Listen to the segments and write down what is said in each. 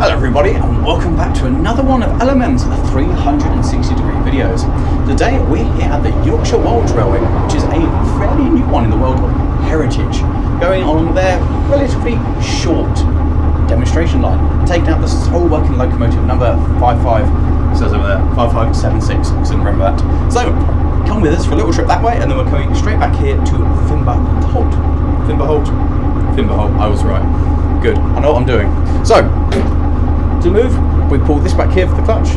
Hello everybody and welcome back to another one of LMM's 360 degree videos. Today we're here at the Yorkshire Wolds Railway, which is a fairly new one in the world of heritage, going along their relatively short demonstration line, taking out the sole working locomotive number 55, it says over there, 5576, I couldn't remember that. So come with us for a little trip that way and then we're coming straight back here to Fimberholt, I was right. Good, I know what I'm doing. So, to move, we pull this back here for the clutch,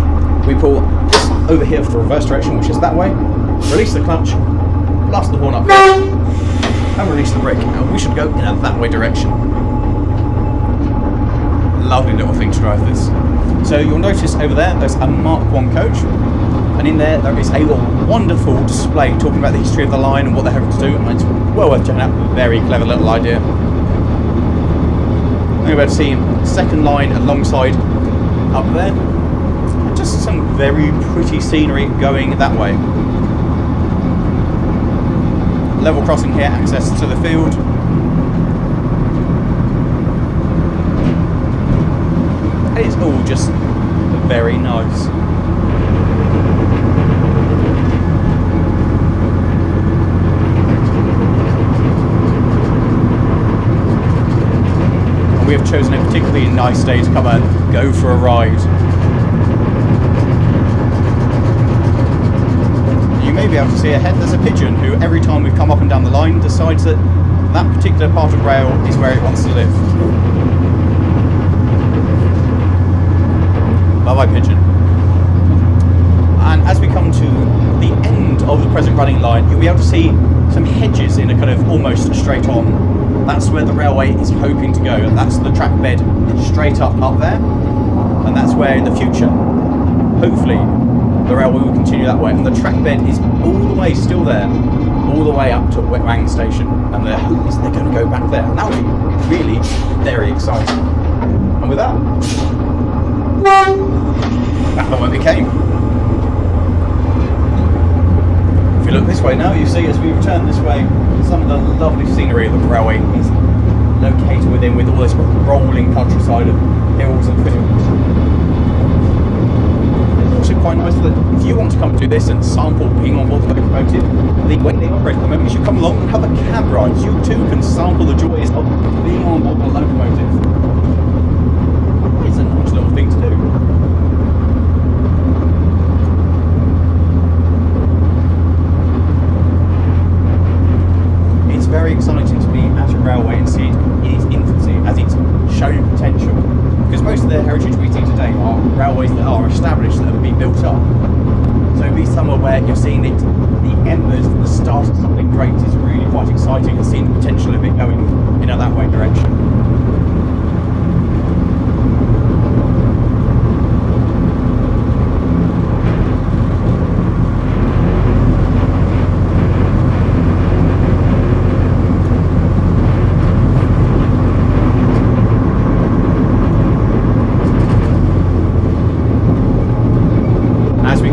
we pull this over here for the reverse direction, which is that way, release the clutch, blast the horn up here, and release the brake, and we should go in a that way direction. Lovely little thing to drive this. So you'll notice over there's a Mark 1 coach, and in there is a wonderful display talking about the history of the line and what they're having to do, and it's well worth checking out. Very clever little idea. You're able to see second line alongside up there. Just some very pretty scenery going that way. Level crossing here, access to the field. And it's all just very nice. We have chosen a particularly nice day to come and go for a ride. You may be able to see ahead there's a pigeon who every time we've come up and down the line decides that that particular part of rail is where it wants to live. Bye bye pigeon. And as we come to the end of the present running line, you'll be able to see some hedges in a kind of almost straight on. That's where the railway is hoping to go. That's the track bed straight up there, and that's where in the future, hopefully, the railway will continue that way. And the track bed is all the way still there, all the way up to Wang Station, and their hope is they're going to go back there, and that would be really very exciting. And with that, that's the one it became. If you look this way now, you see as we return this way, some of the lovely scenery that the railway is located within, with all this rolling countryside of hills and fields. It's also quite nice that if you want to come do this and sample being on board the locomotive, the way they operate at the moment, you should come along and have a cab ride. You too can sample the joys of being on board the locomotive. It's a nice little thing to do. Very exciting to be at a railway and see it in its infancy as it's showing potential, because most of the heritage we see today are railways that are established, that have been built up. So to be somewhere where you're seeing it, the embers, the start of something great is really quite exciting, and seeing the potential of it going in a that way direction.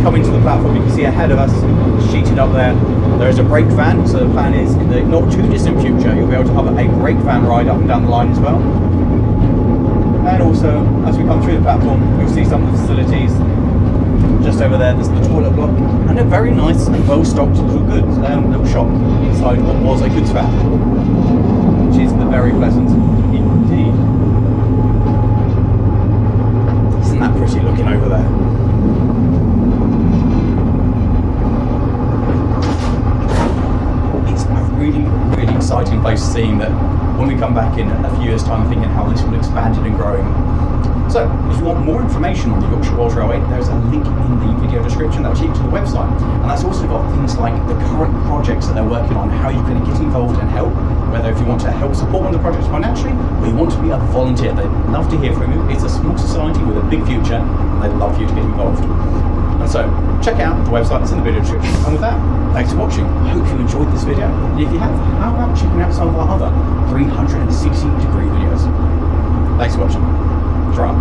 Coming to the platform, you can see ahead of us, sheeted up there is a brake van. So the plan is, in the not too distant future, you'll be able to have a brake van ride up and down the line as well. And also, as we come through the platform, you'll see some of the facilities. Just over there's the toilet block, and a very nice and well-stocked little shop inside what was a goods van, which is very pleasant indeed. Isn't that pretty looking over there? Really exciting place, seeing that when we come back in a few years' time, thinking how this will expand and growing. So, if you want more information on the Yorkshire Wolds Railway, there's a link in the video description that will take you to the website, and that's also got things like the current projects that they're working on, how you can get involved and help, whether if you want to help support one of the projects financially, or you want to be a volunteer. They'd love to hear from you. It's a small society with a big future, and they'd love for you to get involved. And so, check out the website that's in the video description. And with that, thanks for watching. I hope you enjoyed this video. And if you have, how about checking out some of our other 360 degree videos? Thanks for watching. Drop.